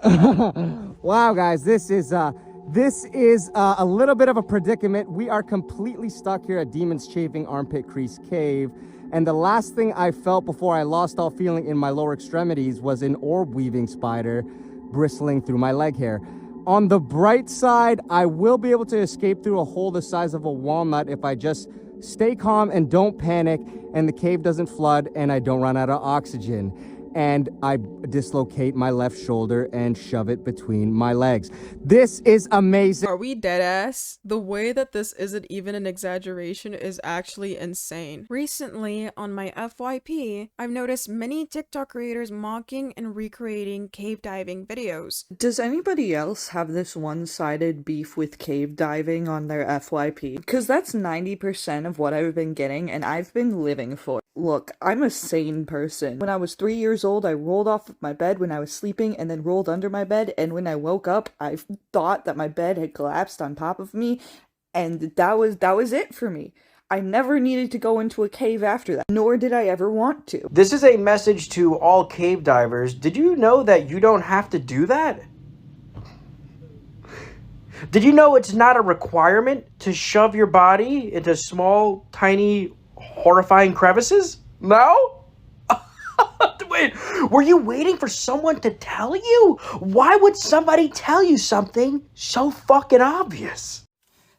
Wow, guys, this is a little bit of a predicament. We are completely stuck here at Demon's Chafing Armpit Crease Cave, and the last thing I felt before I lost all feeling in my lower extremities was an orb weaving spider bristling through my leg hair. On the bright side, I will be able to escape through a hole the size of a walnut if I just stay calm and don't panic, and the cave doesn't flood and I don't run out of oxygen. And I dislocate my left shoulder and shove it between my legs. This is amazing. Are we dead ass? The way that this isn't even an exaggeration is actually insane. Recently, on my FYP, I've noticed many TikTok creators mocking and recreating cave diving videos. Does anybody else have this one-sided beef with cave diving on their FYP? Because that's 90% of what I've been getting, and I've been living for it. Look, I'm a sane person. When I was 3 years old, I rolled off of my bed when I was sleeping and then rolled under my bed, and when I woke up, I thought that my bed had collapsed on top of me, and that was it for me. I never needed to go into a cave after that, nor did I ever want to. This is a message to all cave divers. Did you know that you don't have to do that? Did you know it's not a requirement to shove your body into small, tiny, horrifying crevices? No? Wait, were you waiting for someone to tell you? Why would somebody tell you something so fucking obvious?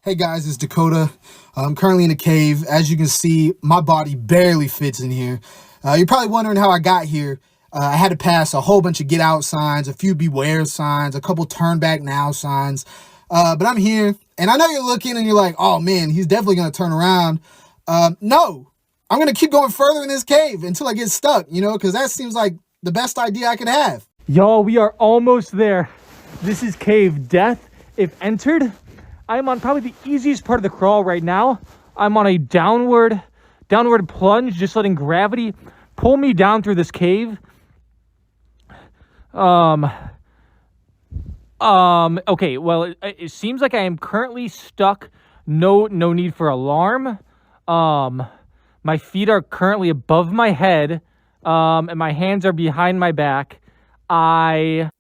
Hey guys, it's Dakota. I'm currently in a cave. As you can see, my body barely fits in here. You're probably wondering how I got here. I had to pass a whole bunch of get out signs, a few beware signs, a couple turn back now signs. But I'm here, and I know you're looking and you're like, oh man, he's definitely going to turn around. No, I'm going to keep going further in this cave until I get stuck, you know, because that seems like the best idea I could have. Y'all, we are almost there. This is Cave Death. If entered, I am on probably the easiest part of the crawl right now. I'm on a downward plunge, just letting gravity pull me down through this cave. Okay, well, it seems like I am currently stuck. No need for alarm. My feet are currently above my head, and my hands are behind my back.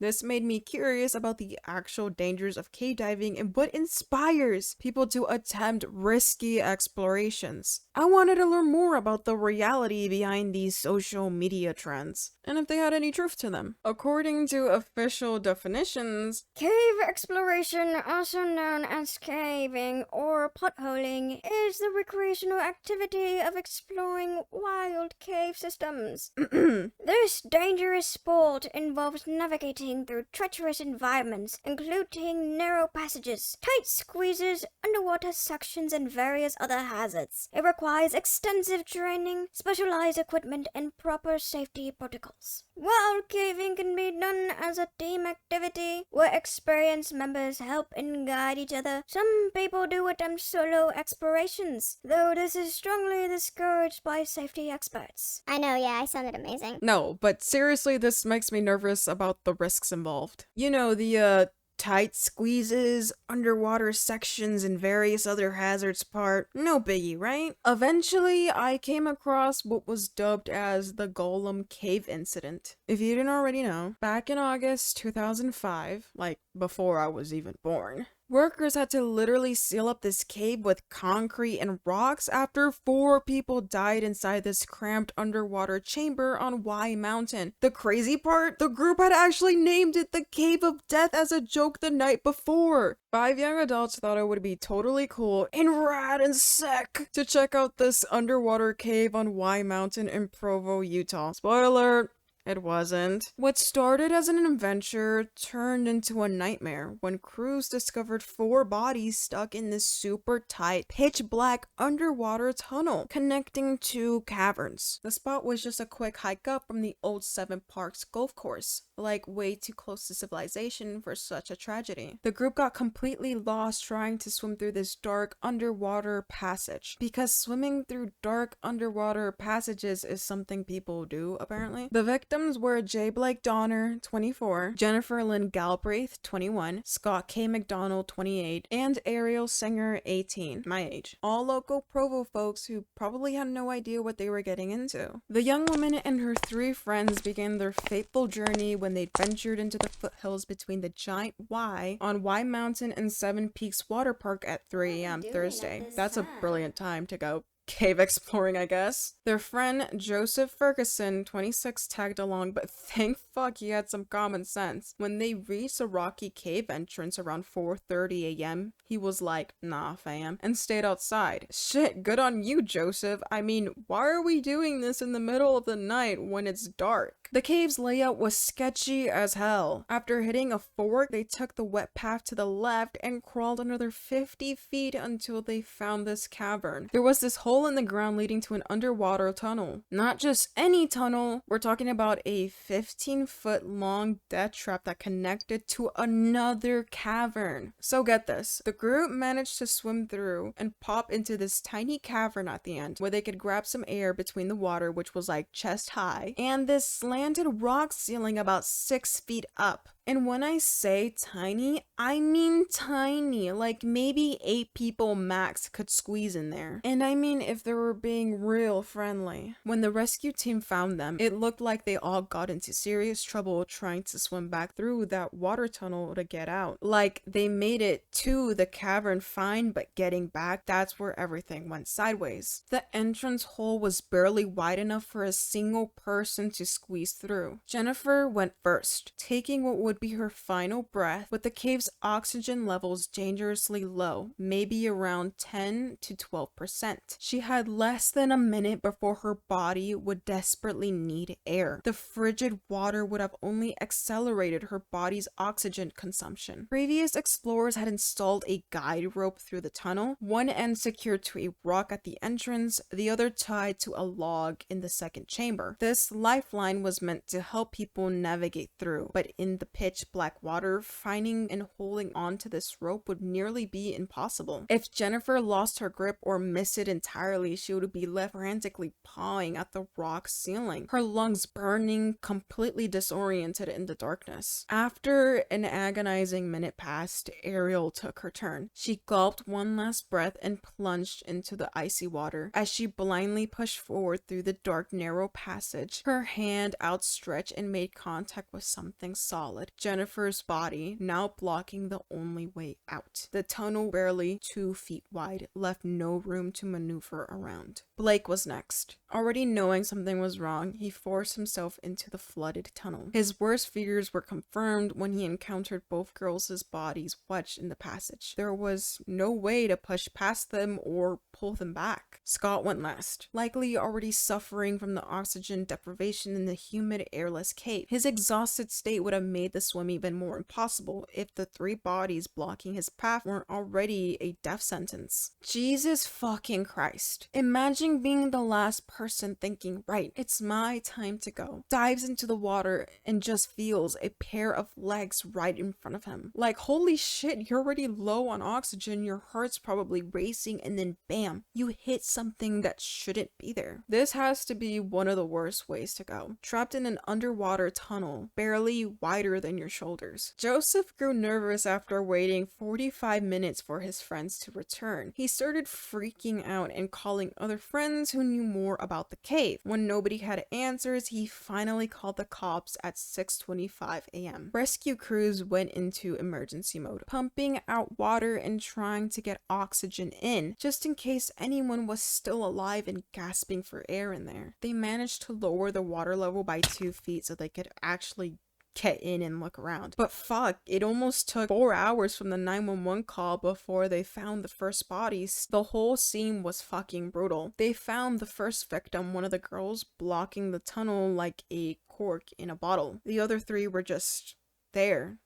This made me curious about the actual dangers of cave diving and what inspires people to attempt risky explorations. I wanted to learn more about the reality behind these social media trends, and if they had any truth to them. According to official definitions, cave exploration, also known as caving or potholing, is the recreational activity of exploring wild cave systems. This dangerous sport involves navigating through treacherous environments, including narrow passages, tight squeezes, underwater sections, and various other hazards. It requires extensive training, specialized equipment, and proper safety protocols. While caving can be done as a team activity, where experienced members help and guide each other, some people do attempt solo explorations, though this is strongly discouraged by safety experts. I know, yeah, I sounded amazing. No, but seriously, this makes me nervous about the risks involved. You know, the tight squeezes, underwater sections, and various other hazards part. No biggie, right? Eventually, I came across what was dubbed as the Golem Cave incident. If you didn't already know, back in August 2005, like before I was even born, workers had to literally seal up this cave with concrete and rocks after 4 people died inside this cramped underwater chamber on Y Mountain. The crazy part? The group had actually named it the Cave of Death as a joke the night before. 5 young adults thought it would be totally cool and rad and sick to check out this underwater cave on Y Mountain in Provo, Utah. Spoiler: it wasn't. What started as an adventure turned into a nightmare when crews discovered 4 bodies stuck in this super tight, pitch black underwater tunnel connecting 2 caverns. The spot was just a quick hike up from the old Seven Parks golf course, like way too close to civilization for such a tragedy. The group got completely lost trying to swim through this dark underwater passage, because swimming through dark underwater passages is something people do, apparently. The victim victims were J. Blake Donner, 24, Jennifer Lynn Galbraith, 21, Scott K. McDonald, 28, and Ariel Singer, 18, my age. All local Provo folks who probably had no idea what they were getting into. The young woman and her 3 friends began their fateful journey when they ventured into the foothills between the Giant Y on Y Mountain and Seven Peaks Water Park at 3 a.m. Thursday. That's a brilliant time to go cave exploring, I guess. Their friend Joseph Ferguson, 26, tagged along, but thank fuck he had some common sense. When they reached a rocky cave entrance around 4:30 a.m., he was like, nah fam, and stayed outside. Shit, good on you, Joseph. I mean, why are we doing this in the middle of the night when it's dark? The cave's layout was sketchy as hell. After hitting a fork, they took the wet path to the left and crawled another 50 feet until they found this cavern. There was this hole in the ground leading to an underwater tunnel. Not just any tunnel, we're talking about a 15-foot long death trap that connected to another cavern. So get this, the group managed to swim through and pop into this tiny cavern at the end where they could grab some air between the water, which was like chest high, and this slanted rock ceiling about 6 feet up. And when I say tiny, I mean tiny, like maybe 8 people max could squeeze in there. And I mean if they were being real friendly. When the rescue team found them, it looked like they all got into serious trouble trying to swim back through that water tunnel to get out. Like they made it to the cavern fine, but getting back, that's where everything went sideways. The entrance hole was barely wide enough for a single person to squeeze through. Jennifer went first, taking what would be her final breath, with the cave's oxygen levels dangerously low, maybe around 10 to 12%. She had less than a minute before her body would desperately need air. The frigid water would have only accelerated her body's oxygen consumption. Previous explorers had installed a guide rope through the tunnel, one end secured to a rock at the entrance, the other tied to a log in the second chamber. This lifeline was meant to help people navigate through, but in the pitch black water, finding and holding on to this rope would nearly be impossible. If Jennifer lost her grip or missed it entirely, she would be left frantically pawing at the rock ceiling, her lungs burning, completely disoriented in the darkness. After an agonizing minute passed, Ariel took her turn. She gulped one last breath and plunged into the icy water. As she blindly pushed forward through the dark, narrow passage, her hand outstretched and made contact with something solid. Jennifer's body, now blocking the only way out. The tunnel, barely 2 feet wide, left no room to maneuver around. Blake was next. Already knowing something was wrong, he forced himself into the flooded tunnel. His worst fears were confirmed when he encountered both girls' bodies wedged in the passage. There was no way to push past them or pull them back. Scott went last, likely already suffering from the oxygen deprivation in the humid, airless cave. His exhausted state would have made the swim even more impossible if the 3 bodies blocking his path weren't already a death sentence. Jesus fucking Christ. Imagine being the last person thinking, right, it's my time to go. Dives into the water and just feels a pair of legs right in front of him. Like, holy shit, you're already low on oxygen, your heart's probably racing, and then bam, you hit something that shouldn't be there. This has to be one of the worst ways to go. Trapped in an underwater tunnel, barely wider than your shoulders. Joseph grew nervous after waiting 45 minutes for his friends to return. He started freaking out and calling other friends who knew more about the cave. When nobody had answers, he finally called the cops at 6:25 a.m. Rescue crews went into emergency mode, pumping out water and trying to get oxygen in, just in case anyone was still alive and gasping for air in there. They managed to lower the water level by 2 feet so they could actually get in and look around. But fuck, it almost took 4 hours from the 911 call before they found the first bodies. The whole scene was fucking brutal. They found the first victim, one of the girls, blocking the tunnel like a cork in a bottle. The other 3 were just there,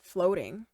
floating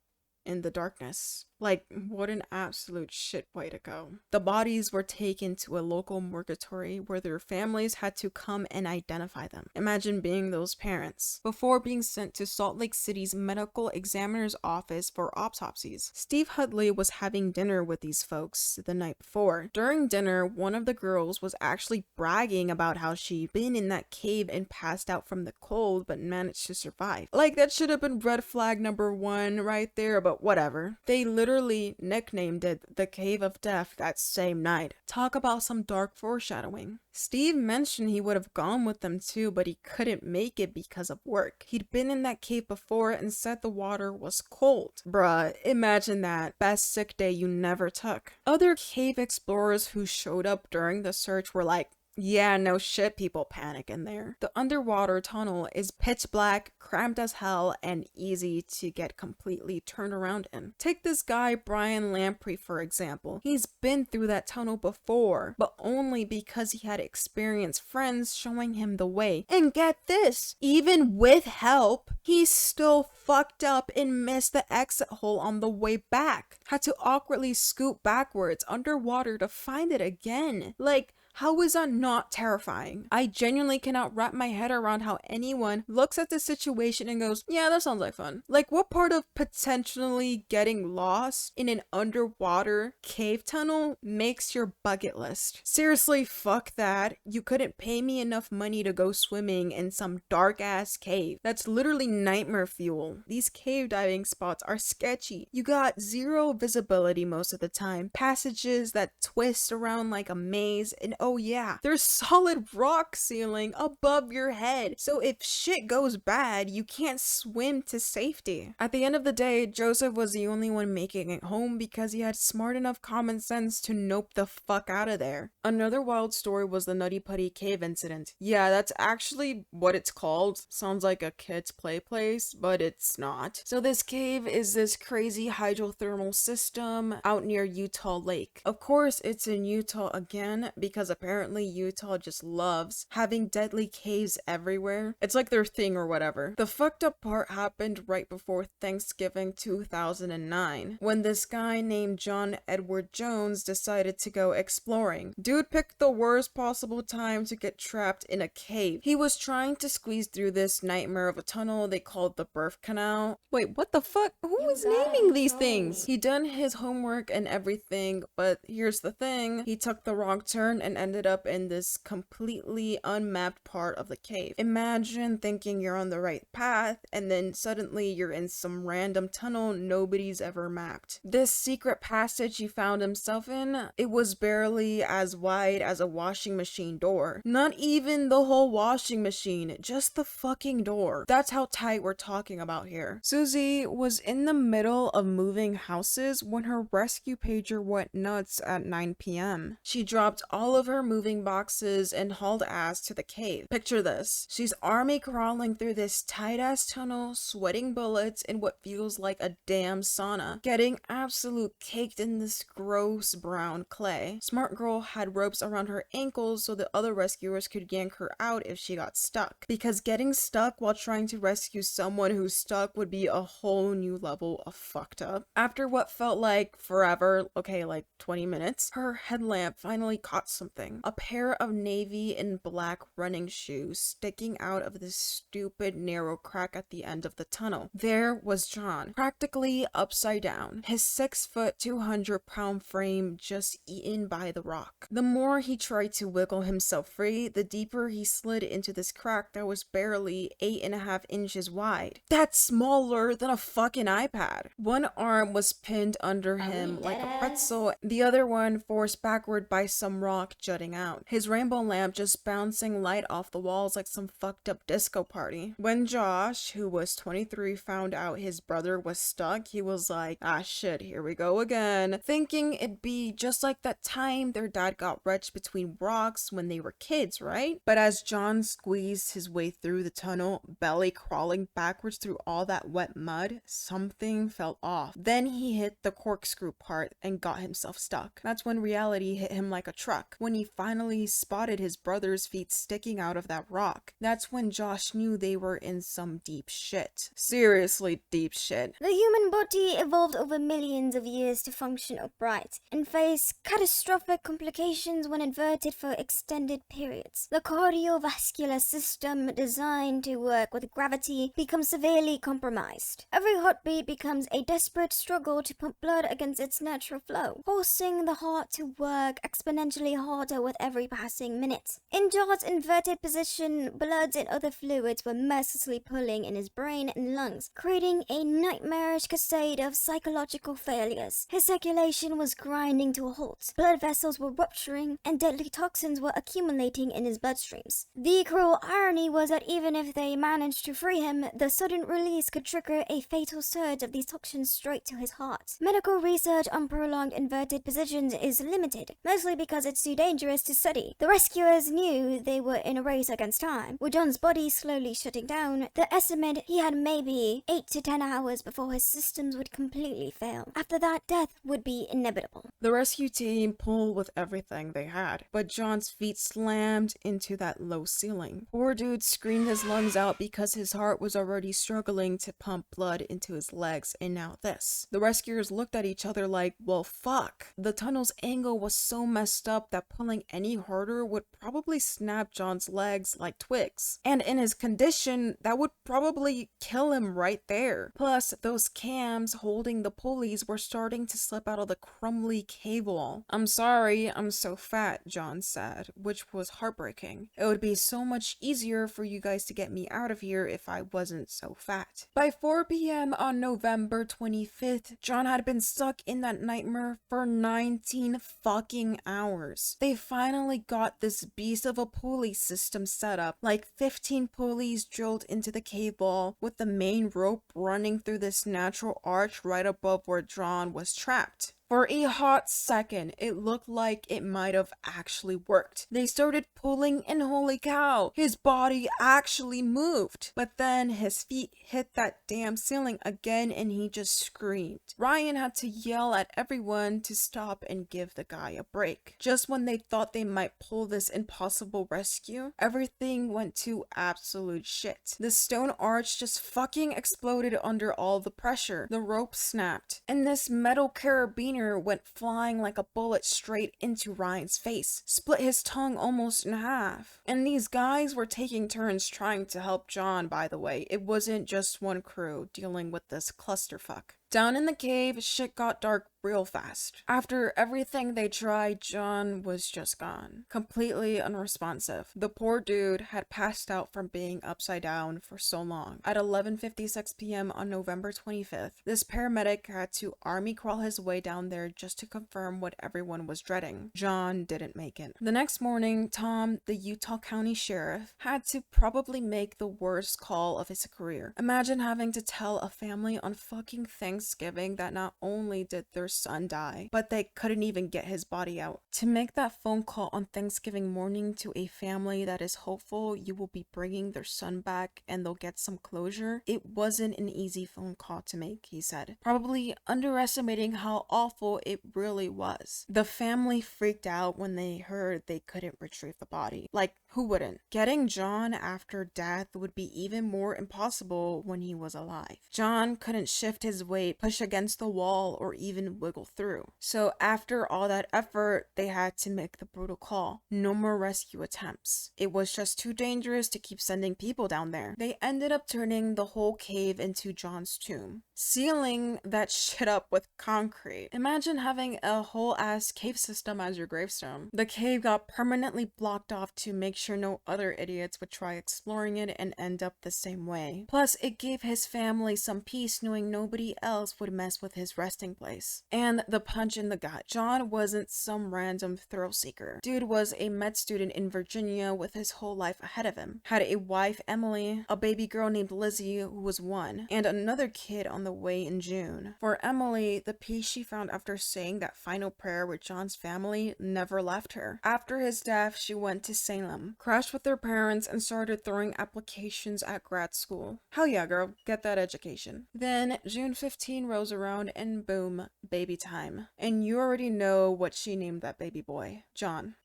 in the darkness. Like, what an absolute shit way to go. The bodies were taken to a local mortuary where their families had to come and identify them. Imagine being those parents. Before being sent to Salt Lake City's medical examiner's office for autopsies, Steve Hudley was having dinner with these folks the night before. During dinner, one of the girls was actually bragging about how she'd been in that cave and passed out from the cold but managed to survive. Like, that should have been red flag number 1 right there, but whatever. They literally nicknamed it the Cave of Death that same night. Talk about some dark foreshadowing. Steve mentioned he would have gone with them too, but he couldn't make it because of work. He'd been in that cave before and said the water was cold. Bruh, imagine that. Best sick day you never took. Other cave explorers who showed up during the search were like, yeah, no shit, people panic in there. The underwater tunnel is pitch black, cramped as hell, and easy to get completely turned around in. Take this guy, Brian Lamprey, for example. He's been through that tunnel before, but only because he had experienced friends showing him the way. And get this, even with help, he still fucked up and missed the exit hole on the way back. Had to awkwardly scoot backwards underwater to find it again. Like, how is that not terrifying? I genuinely cannot wrap my head around how anyone looks at this situation and goes, yeah, that sounds like fun. Like, what part of potentially getting lost in an underwater cave tunnel makes your bucket list? Seriously, fuck that. You couldn't pay me enough money to go swimming in some dark ass cave. That's literally nightmare fuel. These cave diving spots are sketchy. You got zero visibility most of the time, passages that twist around like a maze, and oh yeah, there's solid rock ceiling above your head. So if shit goes bad, you can't swim to safety. At the end of the day, Joseph was the only one making it home because he had smart enough common sense to nope the fuck out of there. Another wild story was the Nutty Putty cave incident. Yeah, that's actually what it's called. Sounds like a kid's play place, but it's not. So this cave is this crazy hydrothermal system out near Utah Lake. Of course, it's in Utah again because apparently Utah just loves having deadly caves everywhere. It's like their thing or whatever. The fucked up part happened right before Thanksgiving 2009 when this guy named John Edward Jones decided to go exploring. Dude picked the worst possible time to get trapped in a cave. He was trying to squeeze through this nightmare of a tunnel they called the birth canal. Wait, what the fuck? Who is naming these things? He done his homework and everything, but here's the thing. He took the wrong turn and ended up in this completely unmapped part of the cave. Imagine thinking you're on the right path and then suddenly you're in some random tunnel nobody's ever mapped. This secret passage he found himself in, it was barely as wide as a washing machine door. Not even the whole washing machine, just the fucking door. That's how tight we're talking about here. Susie was in the middle of moving houses when her rescue pager went nuts at 9 p.m. She dropped all of her moving boxes and hauled ass to the cave. Picture this. She's army crawling through this tight ass tunnel, sweating bullets in what feels like a damn sauna, getting absolute caked in this gross brown clay. Smart girl had ropes around her ankles so the other rescuers could yank her out if she got stuck, because getting stuck while trying to rescue someone who's stuck would be a whole new level of fucked up. After what felt like forever, okay, like 20 minutes, her headlamp finally caught something. A pair of navy and black running shoes sticking out of this stupid narrow crack at the end of the tunnel. There was John, practically upside down, his 6-foot, 200-pound frame just eaten by the rock. The more he tried to wiggle himself free, the deeper he slid into this crack that was barely 8.5 inches wide. That's smaller than a fucking iPad. One arm was pinned under him like a pretzel, the other one forced backward by some rock jutting out. His rainbow lamp just bouncing light off the walls like some fucked up disco party. When Josh, who was 23, found out his brother was stuck, he was like, ah shit, here we go again. Thinking it'd be just like that time their dad got wedged between rocks when they were kids, right? But as John squeezed his way through the tunnel, belly crawling backwards through all that wet mud, something felt off. Then he hit the corkscrew part and got himself stuck. That's when reality hit him like a truck. When he he finally spotted his brother's feet sticking out of that rock. That's when Josh knew they were in some deep shit. Seriously deep shit. The human body evolved over millions of years to function upright and face catastrophic complications when inverted for extended periods. The cardiovascular system, designed to work with gravity, becomes severely compromised. Every heartbeat becomes a desperate struggle to pump blood against its natural flow, forcing the heart to work exponentially harder with every passing minute. In John's inverted position, blood and other fluids were mercilessly pulling in his brain and lungs, creating a nightmarish cascade of psychological failures. His circulation was grinding to a halt, blood vessels were rupturing, and deadly toxins were accumulating in his bloodstreams. The cruel irony was that even if they managed to free him, the sudden release could trigger a fatal surge of these toxins straight to his heart. Medical research on prolonged inverted positions is limited, mostly because it's too dangerous to study. The rescuers knew they were in a race against time. With John's body slowly shutting down, the estimate he had maybe 8 to 10 hours before his systems would completely fail. After that, death would be inevitable. The rescue team pulled with everything they had, but John's feet slammed into that low ceiling. Poor dude screamed his lungs out because his heart was already struggling to pump blood into his legs, and now this. The rescuers looked at each other like, well, fuck. The tunnel's angle was so messed up that pulling any harder would probably snap John's legs like twigs. And in his condition, that would probably kill him right there. Plus, those cams holding the pulleys were starting to slip out of the crumbly cave wall. I'm sorry, I'm so fat, John said, which was heartbreaking. It would be so much easier for you guys to get me out of here if I wasn't so fat. By 4 p.m. on November 25th, John had been stuck in that nightmare for 19 fucking hours. They finally got this beast of a pulley system set up, like 15 pulleys drilled into the cave wall, with the main rope running through this natural arch right above where John was trapped. For a hot second, it looked like it might have actually worked. They started pulling and holy cow, his body actually moved. But then his feet hit that damn ceiling again and he just screamed. Ryan had to yell at everyone to stop and give the guy a break. Just when they thought they might pull this impossible rescue, everything went to absolute shit. The stone arch just fucking exploded under all the pressure. The rope snapped, and this metal carabiner went flying like a bullet straight into Ryan's face, split his tongue almost in half. And these guys were taking turns trying to help John, by the way. It wasn't just one crew dealing with this clusterfuck. Down in the cave, shit got dark real fast. After everything they tried, John was just gone. Completely unresponsive. The poor dude had passed out from being upside down for so long. At 11:56 p.m. on November 25th, this paramedic had to army crawl his way down there just to confirm what everyone was dreading. John didn't make it. The next morning, Tom, the Utah County Sheriff, had to probably make the worst call of his career. Imagine having to tell a family on fucking Thanksgiving that not only did their son die, but they couldn't even get his body out. To make that phone call on Thanksgiving morning to a family that is hopeful you will be bringing their son back and they'll get some closure, it wasn't an easy phone call to make, he said, probably underestimating how awful it really was. The family freaked out when they heard they couldn't retrieve the body. Like, who wouldn't? Getting John after death would be even more impossible when he was alive. John couldn't shift his weight, push against the wall, or even wiggle through. So after all that effort, they had to make the brutal call. No more rescue attempts. It was just too dangerous to keep sending people down there. They ended up turning the whole cave into John's tomb, sealing that shit up with concrete. Imagine having a whole ass cave system as your gravestone. The cave got permanently blocked off to make sure no other idiots would try exploring it and end up the same way. Plus, it gave his family some peace knowing nobody else would mess with his resting place. And the punch in the gut. John wasn't some random thrill seeker. Dude was a med student in Virginia with his whole life ahead of him. Had a wife, Emily, a baby girl named Lizzie who was 1, and another kid on the way in June. For Emily, the peace she found after saying that final prayer with John's family never left her. After his death, she went to Salem, home, crashed with their parents, and started throwing applications at grad school. Hell yeah, girl, get that education. Then June 15 rolls around and boom, baby time. And you already know what she named that baby boy. John.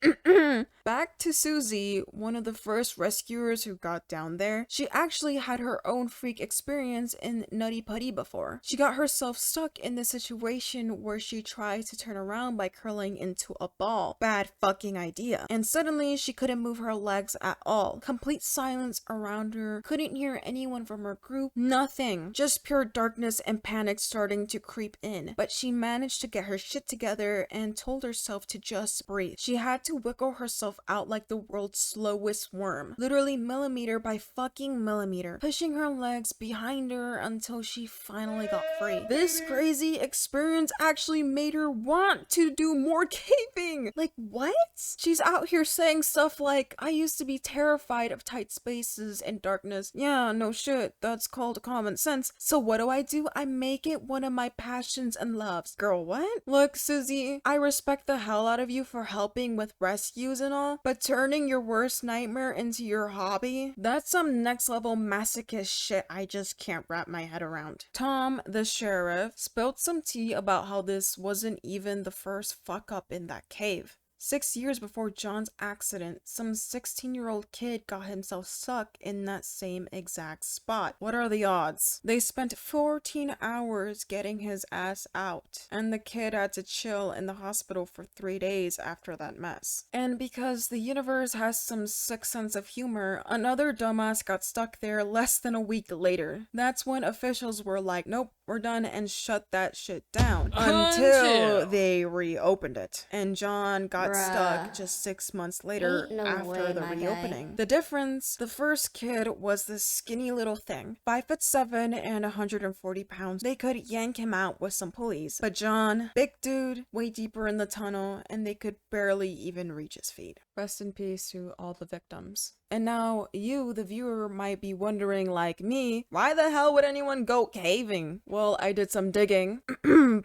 Back to Susie, one of the first rescuers who got down there. She actually had her own freak experience in Nutty Putty before. She got herself stuck in the situation where she tried to turn around by curling into a ball. Bad fucking idea. And suddenly she couldn't move her legs at all. Complete silence around her. Couldn't hear anyone from her group. Nothing. Just pure darkness and panic starting to creep in. But she managed to get her shit together and told herself to just breathe. She had to wiggle herself out like the world's slowest worm. Literally millimeter by fucking millimeter. Pushing her legs behind her until she finally got free. This crazy experience actually made her want to do more caving. Like, what? She's out here saying stuff like, I used to be terrified of tight spaces and darkness. Yeah, no shit. That's called common sense. So what do? I make it one of my passions and loves. Girl, what? Look, Susie, I respect the hell out of you for helping with rescues and all, but turning your worst nightmare into your hobby? That's some next level masochist shit I just can't wrap my head around. Tom, the sheriff, spilled some tea about how this wasn't even the first fuck up in that cave. 6 years before John's accident, some 16-year-old kid got himself stuck in that same exact spot. What are the odds? They spent 14 hours getting his ass out, and the kid had to chill in the hospital for 3 days after that mess. And because the universe has some sick sense of humor, another dumbass got stuck there less than a week later. That's when officials were like, nope, we're done, and shut that shit down. Until they reopened it. And John got stuck just 6 months later after the reopening. The difference, the first kid was this skinny little thing, 5'7" and 140 pounds. They could yank him out with some pulleys. But John, big dude, way deeper in the tunnel, and they could barely even reach his feet. Rest in peace to all the victims. And now you, the viewer, might be wondering, like me, why the hell would anyone go caving? Well, I did some digging,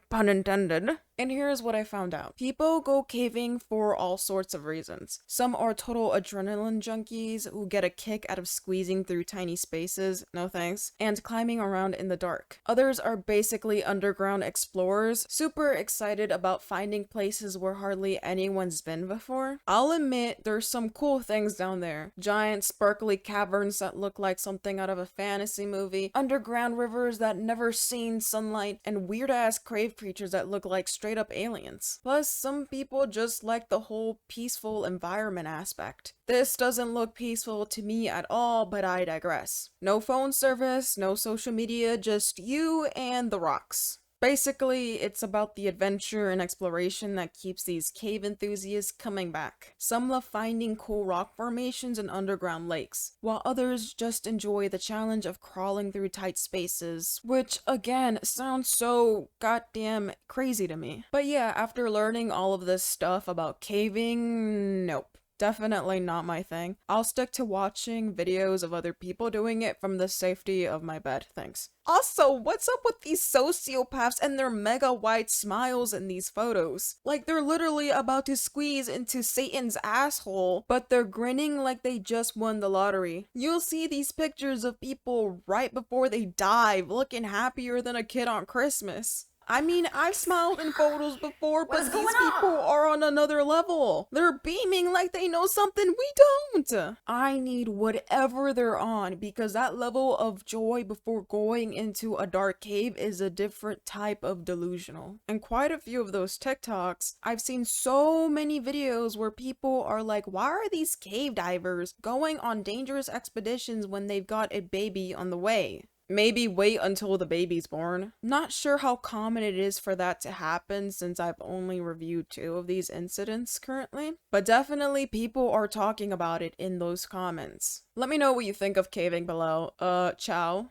pun intended. And here's what I found out. People go caving for all sorts of reasons. Some are total adrenaline junkies who get a kick out of squeezing through tiny spaces, no thanks, and climbing around in the dark. Others are basically underground explorers, super excited about finding places where hardly anyone's been before. I'll admit there's some cool things down there. Giant sparkly caverns that look like something out of a fantasy movie, underground rivers that never seen sunlight, and weird-ass cave creatures that look like straight up aliens. Plus, some people just like the whole peaceful environment aspect. This doesn't look peaceful to me at all, but I digress. No phone service, no social media, just you and the rocks. Basically, it's about the adventure and exploration that keeps these cave enthusiasts coming back. Some love finding cool rock formations and underground lakes, while others just enjoy the challenge of crawling through tight spaces, which, again, sounds so goddamn crazy to me. But yeah, after learning all of this stuff about caving, nope. Definitely not my thing. I'll stick to watching videos of other people doing it from the safety of my bed, thanks. Also, what's up with these sociopaths and their mega wide smiles in these photos? Like they're literally about to squeeze into Satan's asshole, but they're grinning like they just won the lottery. You'll see these pictures of people right before they dive, looking happier than a kid on Christmas. I mean, I've smiled in photos before, but these people are on another level. They're beaming like they know something we don't. I need whatever they're on, because that level of joy before going into a dark cave is a different type of delusional. And quite a few of those TikToks, I've seen so many videos where people are like, why are these cave divers going on dangerous expeditions when they've got a baby on the way? Maybe wait until the baby's born. Not sure how common it is for that to happen since I've only reviewed 2 of these incidents currently, but definitely people are talking about it in those comments. Let me know what you think of caving below. Ciao.